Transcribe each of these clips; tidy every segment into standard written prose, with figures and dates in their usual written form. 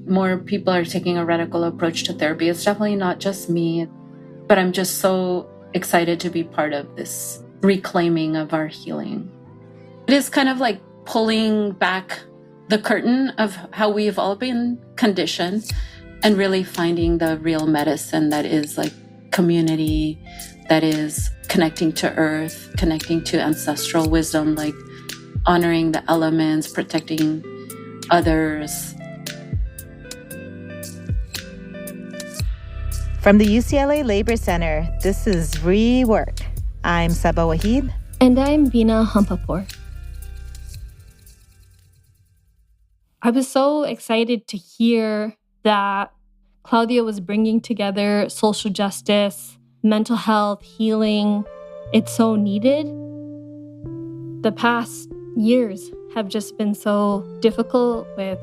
more people are taking a radical approach to therapy. It's definitely not just me, but I'm just so excited to be part of this reclaiming of our healing. It is kind of like pulling back the curtain of how we've all been conditioned and really finding the real medicine that is like community, that is connecting to earth, connecting to ancestral wisdom, like honoring the elements, protecting others. From the UCLA Labor Center, this is Rework. I'm Saba Wahid. And I'm Vina Hampapur. I was so excited to hear that Claudia was bringing together social justice, mental health, healing. It's so needed. The past years have just been so difficult with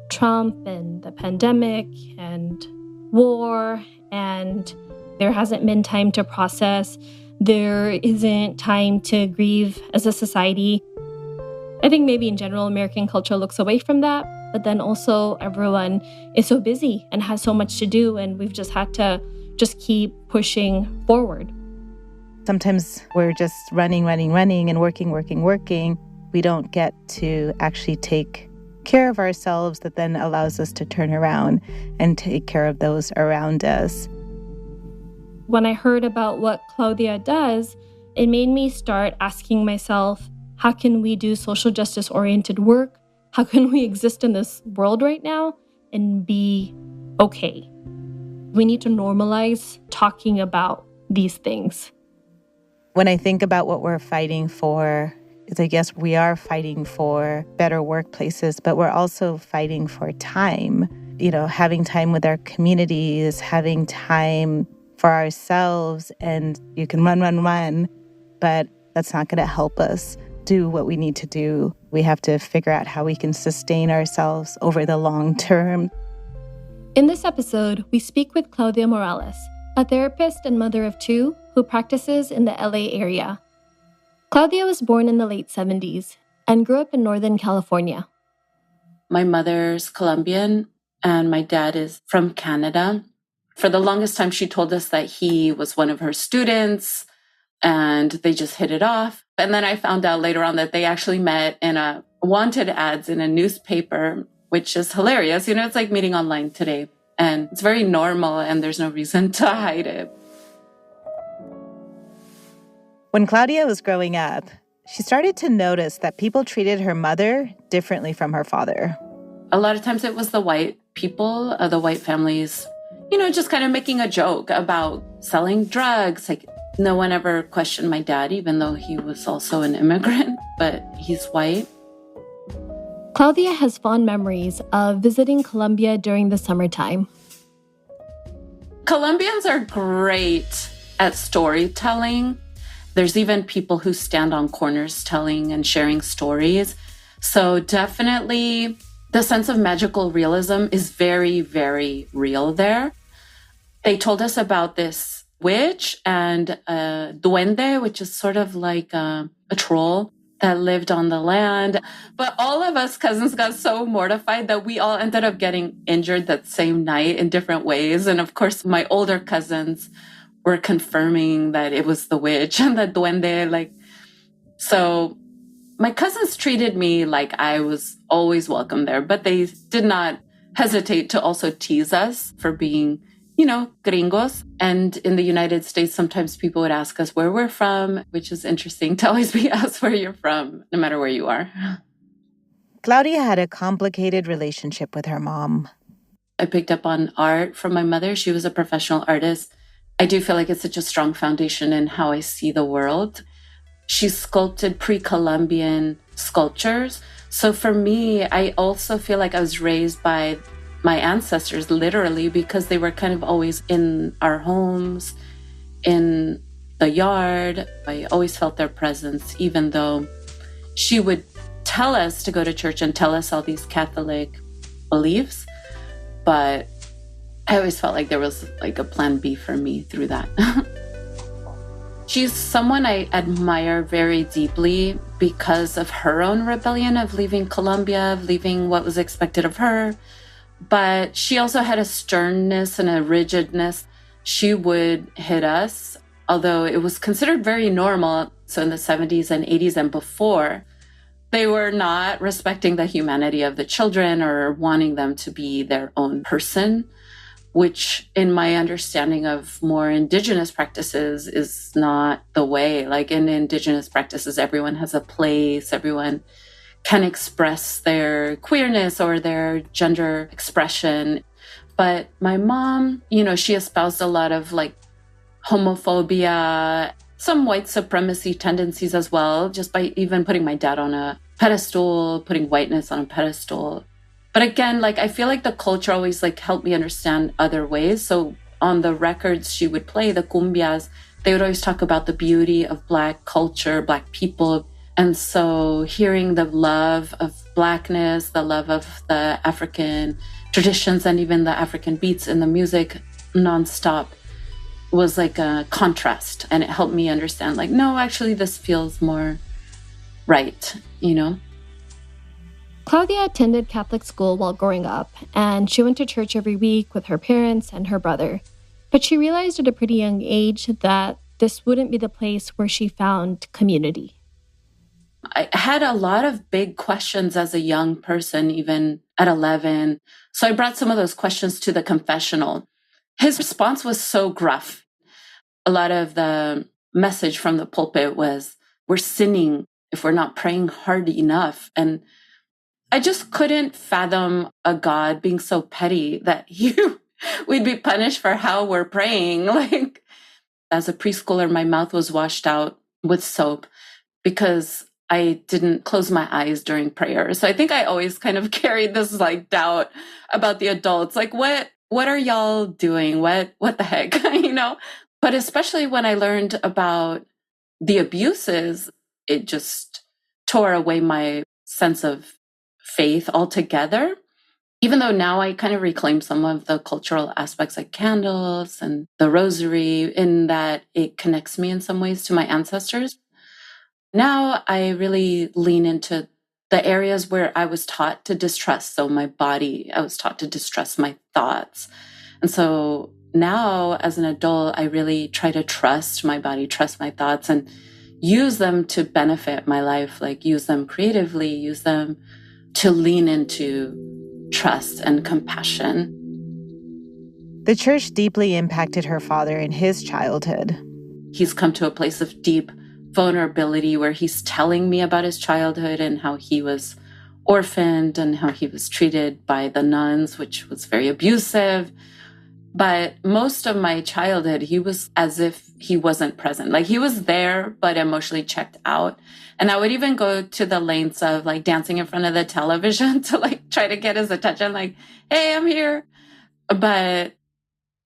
Trump and the pandemic and war, and there hasn't been time to process. There isn't time to grieve as a society. I think maybe in general, American culture looks away from that, but then also everyone is so busy and has so much to do, and we've just had to just keep pushing forward. Sometimes we're just running and working. We don't get to actually take care of ourselves that then allows us to turn around and take care of those around us. When I heard about what Claudia does, it made me start asking myself, how can we do social justice-oriented work? How can we exist in this world right now and be okay? We need to normalize talking about these things. When I think about what we're fighting for, I guess we are fighting for better workplaces, but we're also fighting for time. Having time with our communities, having time for ourselves, and you can run, but that's not going to help us do what we need to do. We have to figure out how we can sustain ourselves over the long term. In this episode, we speak with Claudia Morales, a therapist and mother of two who practices in the LA area. Claudia was born in the late 70s and grew up in Northern California. My mother's Colombian and my dad is from Canada. For the longest time, she told us that he was one of her students and they just hit it off. And then I found out later on that they actually met in a wanted ads in a newspaper, which is hilarious. It's like meeting online today. And it's very normal and there's no reason to hide it. When Claudia was growing up, she started to notice that people treated her mother differently from her father. A lot of times it was the white people, the white families, just kind of making a joke about selling drugs. Like no one ever questioned my dad, even though he was also an immigrant, but he's white. Claudia has fond memories of visiting Colombia during the summertime. Colombians are great at storytelling. There's even people who stand on corners telling and sharing stories. So definitely the sense of magical realism is very, very real there. They told us about this witch and a duende, which is sort of like a troll that lived on the land. But all of us cousins got so mortified that we all ended up getting injured that same night in different ways. And of course, my older cousins were confirming that it was the witch and the duende. So my cousins treated me like I was always welcome there, but they did not hesitate to also tease us for being, gringos. And in the United States, sometimes people would ask us where we're from, which is interesting to always be asked where you're from, no matter where you are. Claudia had a complicated relationship with her mom. I picked up on art from my mother. She was a professional artist. I do feel like it's such a strong foundation in how I see the world. She sculpted pre-Columbian sculptures. So for me, I also feel like I was raised by my ancestors, literally, because they were kind of always in our homes, in the yard. I always felt their presence, even though she would tell us to go to church and tell us all these Catholic beliefs. But I always felt like there was like a plan B for me through that. She's someone I admire very deeply because of her own rebellion of leaving Colombia, of leaving what was expected of her, But she also had a sternness and a rigidness. She would hit us, although it was considered very normal. So in the 70s and 80s and before, they were not respecting the humanity of the children or wanting them to be their own person, which in my understanding of more indigenous practices is not the way. Like in indigenous practices, everyone has a place, everyone can express their queerness or their gender expression. But my mom, she espoused a lot of like homophobia, some white supremacy tendencies as well, just by even putting my dad on a pedestal, putting whiteness on a pedestal. But again, like I feel like the culture always like helped me understand other ways. So on the records she would play, the cumbias, they would always talk about the beauty of Black culture, Black people. And so hearing the love of Blackness, the love of the African traditions, and even the African beats in the music nonstop was like a contrast. And it helped me understand, like, no, actually, this feels more right, Claudia attended Catholic school while growing up, and she went to church every week with her parents and her brother. But she realized at a pretty young age that this wouldn't be the place where she found community. I had a lot of big questions as a young person, even at 11. So I brought some of those questions to the confessional. His response was so gruff. A lot of the message from the pulpit was, we're sinning if we're not praying hard enough. And I just couldn't fathom a God being so petty that we'd be punished for how we're praying. Like, as a preschooler, my mouth was washed out with soap because I didn't close my eyes during prayer. So I think I always kind of carried this like doubt about the adults. Like, what are y'all doing? What the heck, But especially when I learned about the abuses, it just tore away my sense of faith altogether. Even though now I kind of reclaim some of the cultural aspects like candles and the rosary, in that it connects me in some ways to my ancestors. Now I really lean into the areas where I was taught to distrust. So my body, I was taught to distrust my thoughts. And so now as an adult, I really try to trust my body, trust my thoughts, and use them to benefit my life, like use them creatively, use them to lean into trust and compassion. The church deeply impacted her father in his childhood. He's come to a place of deep vulnerability where he's telling me about his childhood and how he was orphaned and how he was treated by the nuns, which was very abusive. But most of my childhood, he was as if he wasn't present. Like he was there, but emotionally checked out. And I would even go to the lengths of like dancing in front of the television to like try to get his attention, like, hey, I'm here. But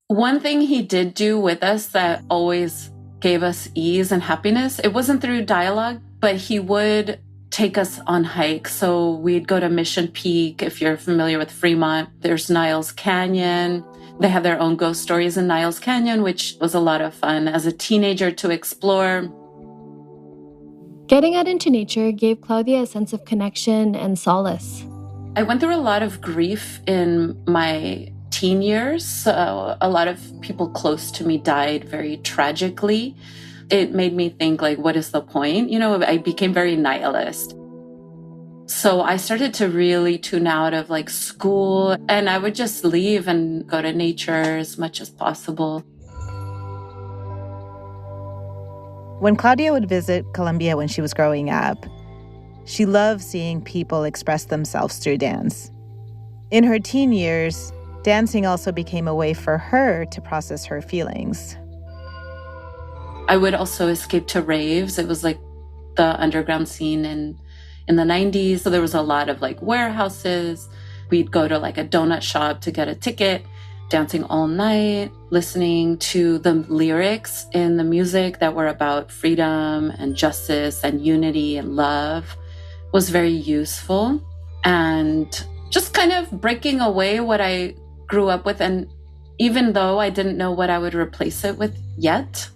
one thing he did do with us that always gave us ease and happiness, it wasn't through dialogue, but he would take us on hikes. So we'd go to Mission Peak. If you're familiar with Fremont, there's Niles Canyon. They have their own ghost stories in Niles Canyon, which was a lot of fun as a teenager to explore. Getting out into nature gave Claudia a sense of connection and solace. I went through a lot of grief in my teen years. So a lot of people close to me died very tragically. It made me think, like, what is the point? I became very nihilist. So I started to really tune out of like school, and I would just leave and go to nature as much as possible. When Claudia would visit Colombia when she was growing up, she loved seeing people express themselves through dance. In her teen years, dancing also became a way for her to process her feelings. I would also escape to raves. It was like the underground scene in the 90s. So there was a lot of like warehouses. We'd go to like a donut shop to get a ticket, dancing all night, listening to the lyrics in the music that were about freedom and justice and unity and love was very useful. And just kind of breaking away what I grew up with. And even though I didn't know what I would replace it with yet,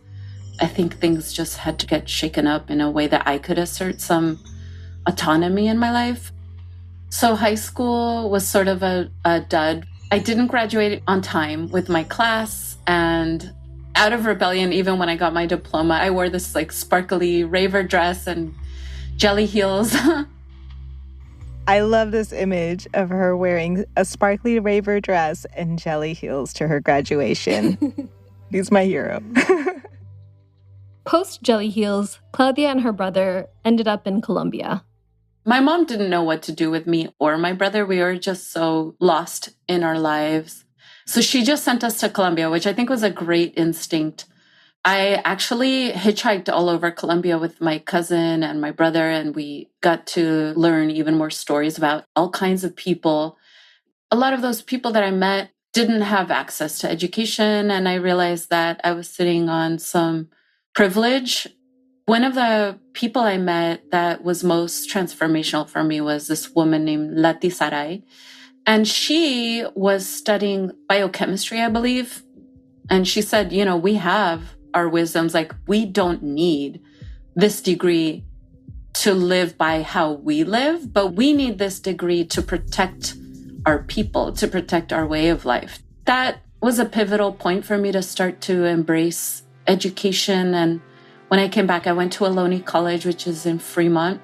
I think things just had to get shaken up in a way that I could assert some autonomy in my life. So high school was sort of a dud. I didn't graduate on time with my class, and out of rebellion, even when I got my diploma, I wore this like sparkly raver dress and jelly heels. I love this image of her wearing a sparkly raver dress and jelly heels to her graduation. He's my hero. Post jelly heels, Claudia and her brother ended up in Colombia. My mom didn't know what to do with me or my brother. We were just so lost in our lives. So she just sent us to Colombia, which I think was a great instinct. I actually hitchhiked all over Colombia with my cousin and my brother, and we got to learn even more stories about all kinds of people. A lot of those people that I met didn't have access to education, and I realized that I was sitting on some privilege. One of the people I met that was most transformational for me was this woman named Lati Sarai. And she was studying biochemistry, I believe. And she said, you know, we have our wisdoms. Like, we don't need this degree to live by how we live, but we need this degree to protect our people, to protect our way of life. That was a pivotal point for me to start to embrace education. And when I came back, I went to Ohlone College, which is in Fremont.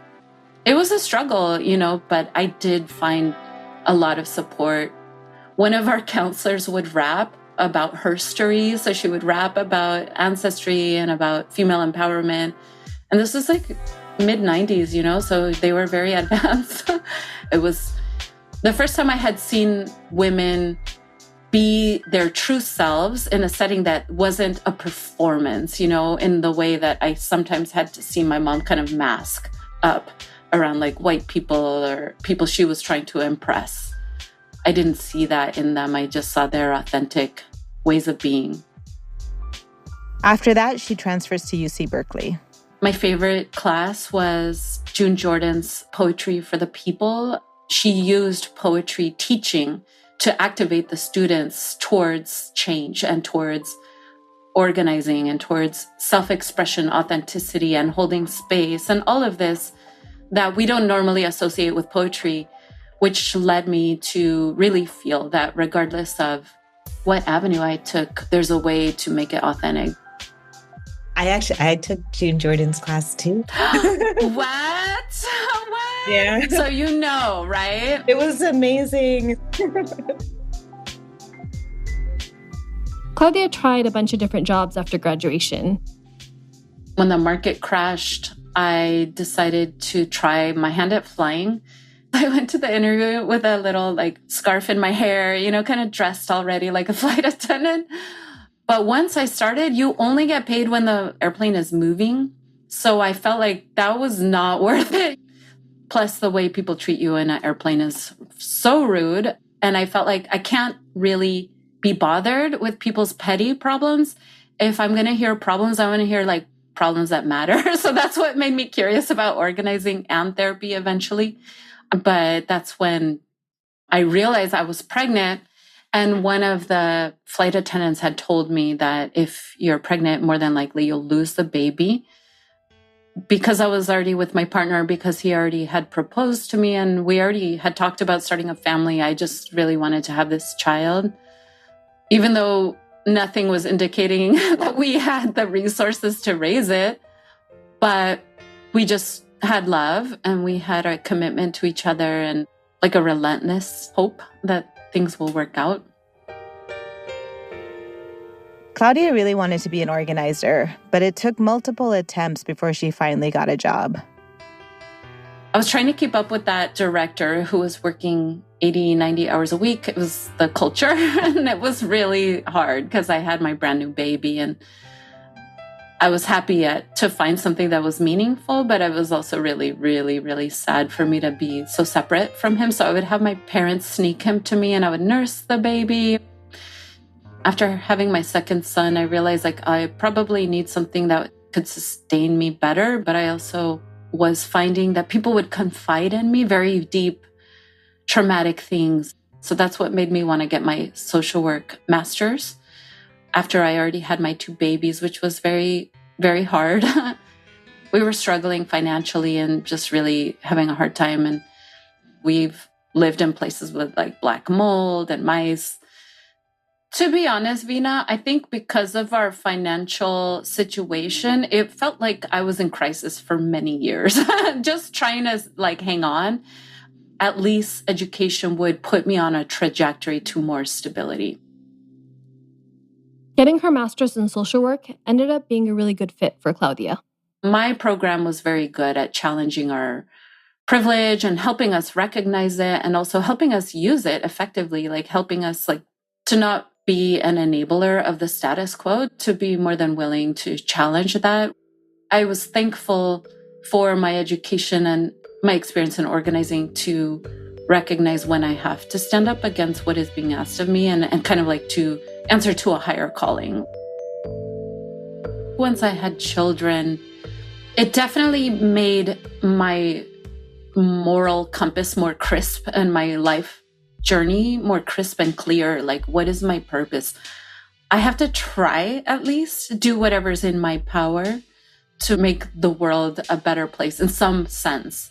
It was a struggle, you know, but I did find a lot of support. One of our counselors would rap about her story. So she would rap about ancestry and about female empowerment. And this was like mid-90s, you know, so they were very advanced. It was the first time I had seen women be their true selves in a setting that wasn't a performance, you know, in the way that I sometimes had to see my mom kind of mask up around like white people or people she was trying to impress. I didn't see that in them. I just saw their authentic ways of being. After that, she transfers to UC Berkeley. My favorite class was June Jordan's Poetry for the People. She used poetry teaching to activate the students towards change and towards organizing and towards self-expression, authenticity, and holding space, and all of this that we don't normally associate with poetry, which led me to really feel that regardless of what avenue I took, there's a way to make it authentic. I took June Jordan's class too. What? Yeah. So you know, right? It was amazing. Claudia tried a bunch of different jobs after graduation. When the market crashed, I decided to try my hand at flying. I went to the interview with a little like scarf in my hair, you know, kind of dressed already like a flight attendant. But once I started, you only get paid when the airplane is moving. So I felt like that was not worth it. Plus, the way people treat you in an airplane is so rude. And I felt like I can't really be bothered with people's petty problems. If I'm going to hear problems, I want to hear like problems that matter. So that's what made me curious about organizing and therapy eventually. But that's when I realized I was pregnant. And one of the flight attendants had told me that if you're pregnant, more than likely you'll lose the baby. Because I was already with my partner, because he already had proposed to me and we already had talked about starting a family, I just really wanted to have this child. Even though nothing was indicating that we had the resources to raise it. But we just had love and we had a commitment to each other and like a relentless hope that things will work out. Claudia really wanted to be an organizer, but it took multiple attempts before she finally got a job. I was trying to keep up with that director who was working 80, 90 hours a week. It was the culture and it was really hard because I had my brand new baby and I was happy to find something that was meaningful, but I was also really, really, really sad for me to be so separate from him. So I would have my parents sneak him to me and I would nurse the baby. After having my second son, I realized like I probably need something that could sustain me better. But I also was finding that people would confide in me very deep, traumatic things. So that's what made me want to get my social work master's. After I already had my two babies, which was very, very hard. We were struggling financially and just really having a hard time. And we've lived in places with like black mold and mice. To be honest, Vina, I think because of our financial situation, it felt like I was in crisis for many years, just trying to like hang on. At least education would put me on a trajectory to more stability. Getting her master's in social work ended up being a really good fit for Claudia. My program was very good at challenging our privilege and helping us recognize it and also helping us use it effectively, like helping us like to not be an enabler of the status quo, to be more than willing to challenge that. I was thankful for my education and my experience in organizing to recognize when I have to stand up against what is being asked of me and kind of like to answer to a higher calling. Once I had children, it definitely made my moral compass more crisp and my life journey more crisp and clear. Like, what is my purpose? I have to try at least do whatever's in my power to make the world a better place in some sense.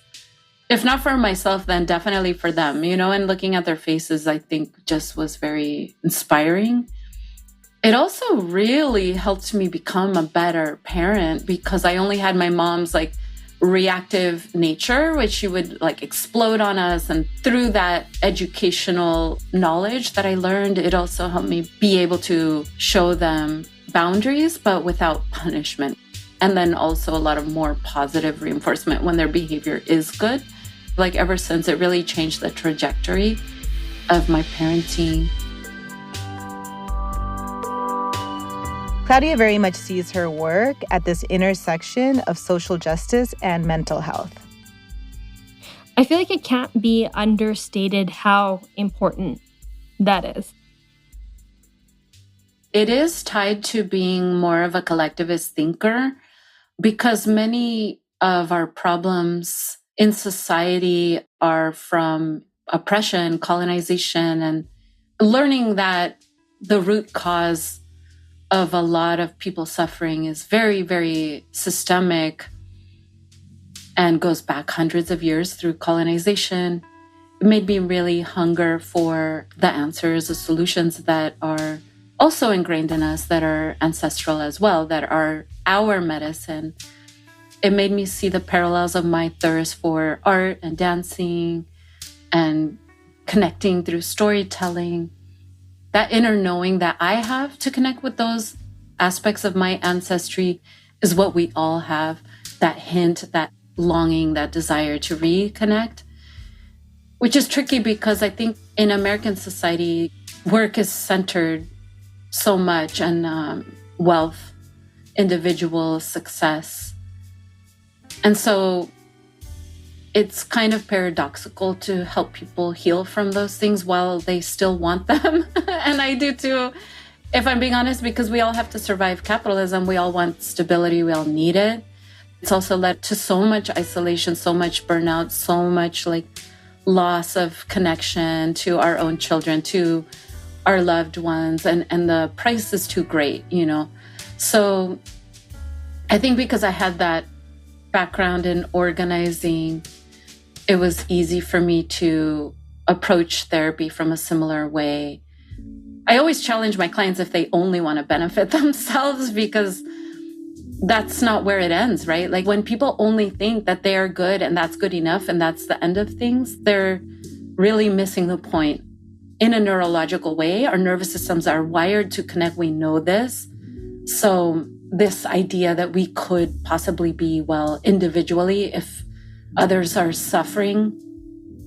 If not for myself, then definitely for them, you know, and looking at their faces, I think just was very inspiring. It also really helped me become a better parent because I only had my mom's like reactive nature, which she would like explode on us. And through that educational knowledge that I learned, it also helped me be able to show them boundaries, but without punishment. And then also a lot of more positive reinforcement when their behavior is good. Like ever since, it really changed the trajectory of my parenting. Claudia very much sees her work at this intersection of social justice and mental health. I feel like it can't be understated how important that is. It is tied to being more of a collectivist thinker because many of our problems in society are from oppression, colonization, and learning that the root cause of a lot of people suffering is very, very systemic and goes back hundreds of years through colonization. It made me really hunger for the answers, the solutions that are also ingrained in us, that are ancestral as well, that are our medicine. It made me see the parallels of my thirst for art and dancing and connecting through storytelling. That inner knowing that I have to connect with those aspects of my ancestry is what we all have. That hint, that longing, that desire to reconnect, which is tricky because I think in American society, work is centered so much on wealth, individual success. And so it's kind of paradoxical to help people heal from those things while they still want them. And I do too, if I'm being honest, because we all have to survive capitalism. We all want stability. We all need it. It's also led to so much isolation, so much burnout, so much like loss of connection to our own children, to our loved ones. And the price is too great, you know? So I think because I had that background in organizing, it was easy for me to approach therapy from a similar way. I always challenge my clients if they only want to benefit themselves, because that's not where it ends, right? Like when people only think that they are good and that's good enough and that's the end of things, they're really missing the point. In a neurological way, our nervous systems are wired to connect. We know this. So this idea that we could possibly be well individually if others are suffering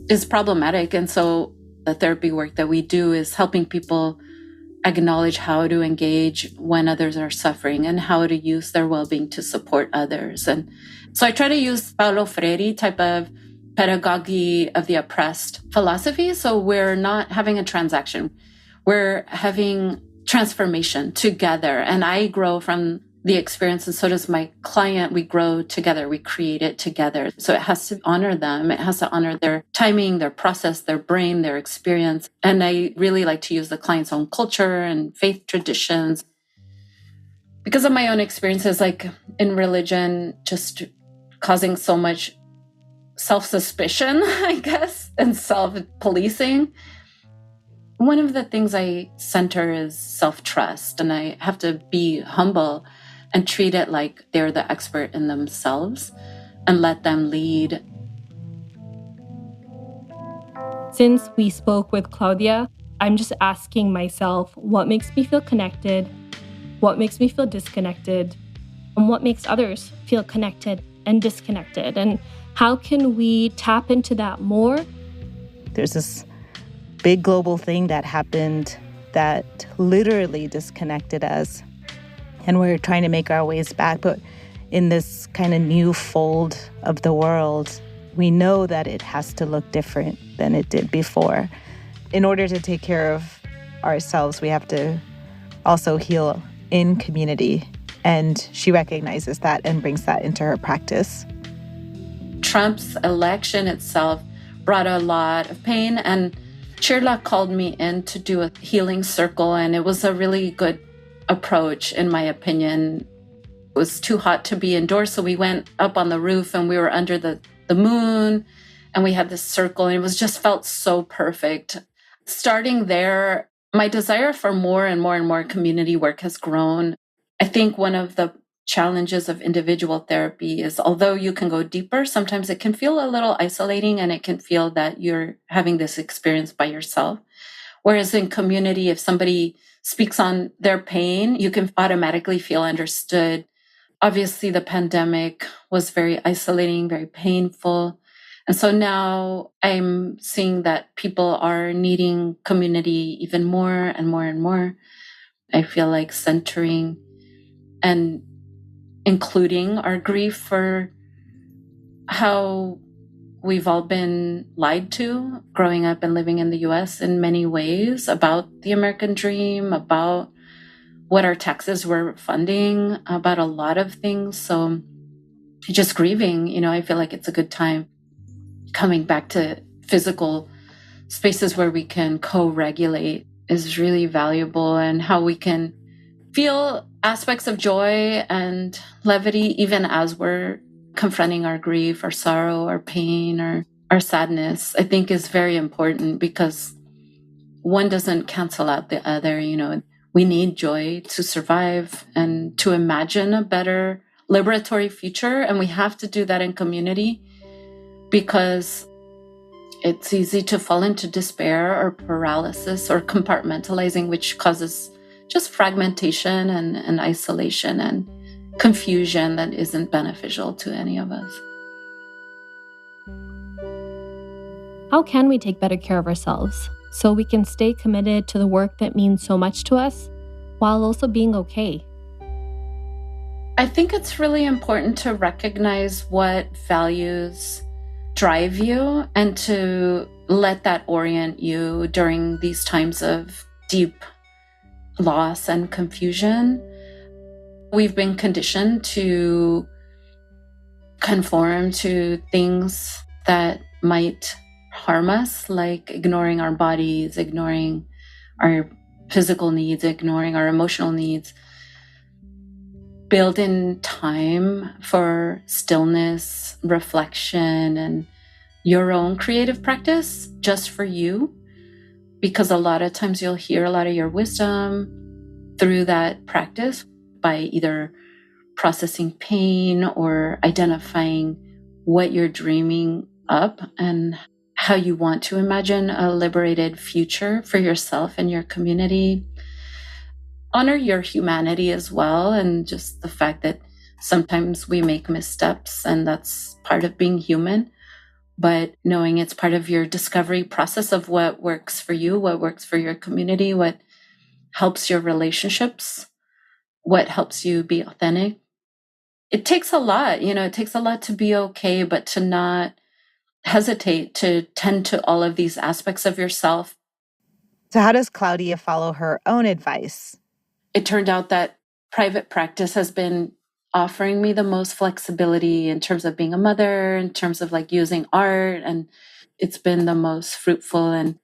is problematic. And so the therapy work that we do is helping people acknowledge how to engage when others are suffering and how to use their well-being to support others. And so I try to use Paulo Freire type of pedagogy of the oppressed philosophy. So we're not having a transaction. We're having transformation together. And I grow from the experience, and so does my client. We grow together. We create it together. So it has to honor them. It has to honor their timing, their process, their brain, their experience. And I really like to use the client's own culture and faith traditions. Because of my own experiences, like in religion, just causing so much self-suspicion, I guess. and self-policing. One of the things I center is self-trust, and I have to be humble and treat it like they're the expert in themselves and let them lead. Since we spoke with Claudia, I'm just asking myself what makes me feel connected, what makes me feel disconnected, and what makes others feel connected and disconnected. And how can we tap into that more? There's this big global thing that happened that literally disconnected us. And we're trying to make our ways back. But in this kind of new fold of the world, we know that it has to look different than it did before. In order to take care of ourselves, we have to also heal in community. And she recognizes that and brings that into her practice. Trump's election itself brought a lot of pain, and Shirla called me in to do a healing circle, and it was a really good approach, in my opinion. It was too hot to be indoors, so we went up on the roof and we were under the moon, and we had this circle, and it was just felt so perfect. Starting there, my desire for more and more and more community work has grown. I think one of the challenges of individual therapy is, although you can go deeper, sometimes it can feel a little isolating, and it can feel that you're having this experience by yourself. Whereas in community, if somebody speaks on their pain, you can automatically feel understood. Obviously, the pandemic was very isolating, very painful. And so now I'm seeing that people are needing community even more and more and more. I feel like centering and including our grief for how we've all been lied to growing up and living in the US in many ways about the American dream, about what our taxes were funding, about a lot of things. So just grieving, I feel like it's a good time coming back to physical spaces where we can co-regulate is really valuable, and how we can feel aspects of joy and levity even as we're confronting our grief, our sorrow, our pain, or our sadness, I think is very important, because one doesn't cancel out the other. We need joy to survive and to imagine a better liberatory future. And we have to do that in community, because it's easy to fall into despair or paralysis or compartmentalizing, which causes just fragmentation and isolation and confusion that isn't beneficial to any of us. How can we take better care of ourselves so we can stay committed to the work that means so much to us while also being okay? I think it's really important to recognize what values drive you and to let that orient you during these times of deep loss and confusion. We've been conditioned to conform to things that might harm us, like ignoring our bodies, ignoring our physical needs, ignoring our emotional needs. Build in time for stillness, reflection, and your own creative practice just for you, because a lot of times you'll hear a lot of your wisdom through that practice by either processing pain or identifying what you're dreaming up and how you want to imagine a liberated future for yourself and your community. Honor your humanity as well, and just the fact that sometimes we make missteps, and that's part of being human. But knowing it's part of your discovery process of what works for you, what works for your community, what helps your relationships, what helps you be authentic. It takes a lot, it takes a lot to be okay, but to not hesitate to tend to all of these aspects of yourself. So how does Claudia follow her own advice? It turned out that private practice has been offering me the most flexibility in terms of being a mother, in terms of like using art, and it's been the most fruitful and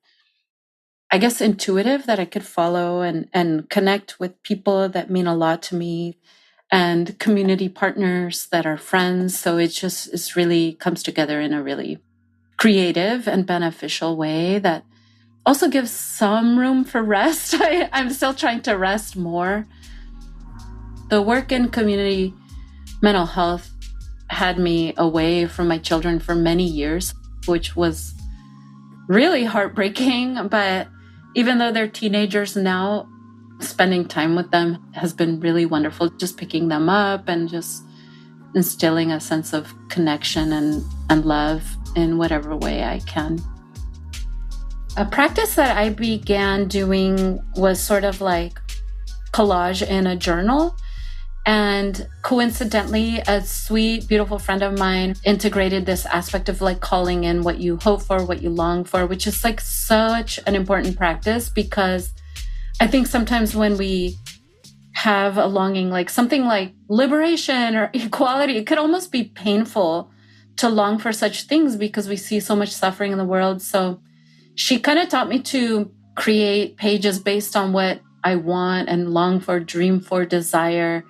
I guess intuitive that I could follow and connect with people that mean a lot to me and community partners that are friends. So it's really comes together in a really creative and beneficial way that also gives some room for rest. I'm still trying to rest more. The work in community mental health had me away from my children for many years, which was really heartbreaking. But even though they're teenagers now, spending time with them has been really wonderful. Just picking them up and just instilling a sense of connection and love in whatever way I can. A practice that I began doing was sort of like collage in a journal. And coincidentally, a sweet, beautiful friend of mine integrated this aspect of like calling in what you hope for, what you long for, which is like such an important practice, because I think sometimes when we have a longing, like something like liberation or equality, it could almost be painful to long for such things because we see so much suffering in the world. So she kind of taught me to create pages based on what I want and long for, dream for, desire,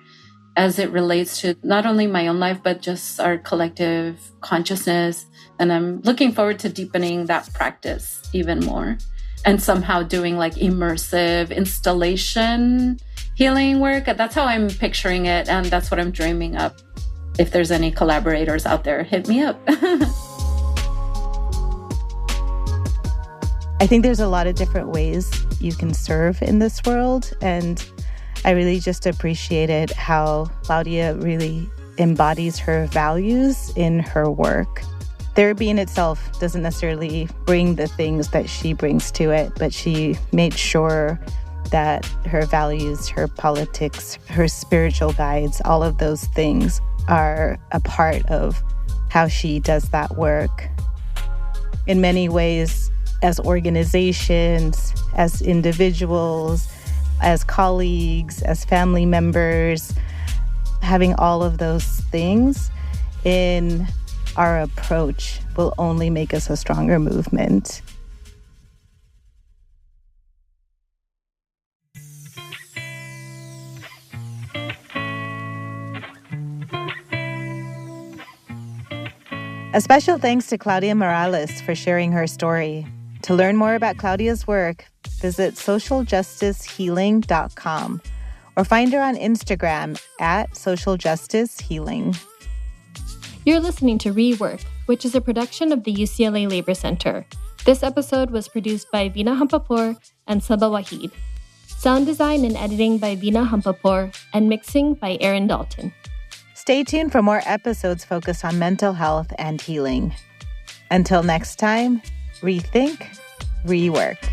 as it relates to not only my own life, but just our collective consciousness. And I'm looking forward to deepening that practice even more and somehow doing like immersive installation healing work. That's how I'm picturing it. And that's what I'm dreaming up. If there's any collaborators out there, hit me up. I think there's a lot of different ways you can serve in this world. And I really just appreciated how Claudia really embodies her values in her work. Therapy in itself doesn't necessarily bring the things that she brings to it, but she made sure that her values, her politics, her spiritual guides, all of those things are a part of how she does that work. In many ways, as organizations, as individuals, as colleagues, as family members, having all of those things in our approach will only make us a stronger movement. A special thanks to Claudia Morales for sharing her story. To learn more about Claudia's work, visit socialjusticehealing.com or find her on Instagram at socialjusticehealing. You're listening to Rework, which is a production of the UCLA Labor Center. This episode was produced by Vina Hampapur and Saba Wahid. Sound design and editing by Vina Hampapur and mixing by Aaron Dalton. Stay tuned for more episodes focused on mental health and healing. Until next time, rethink, rework.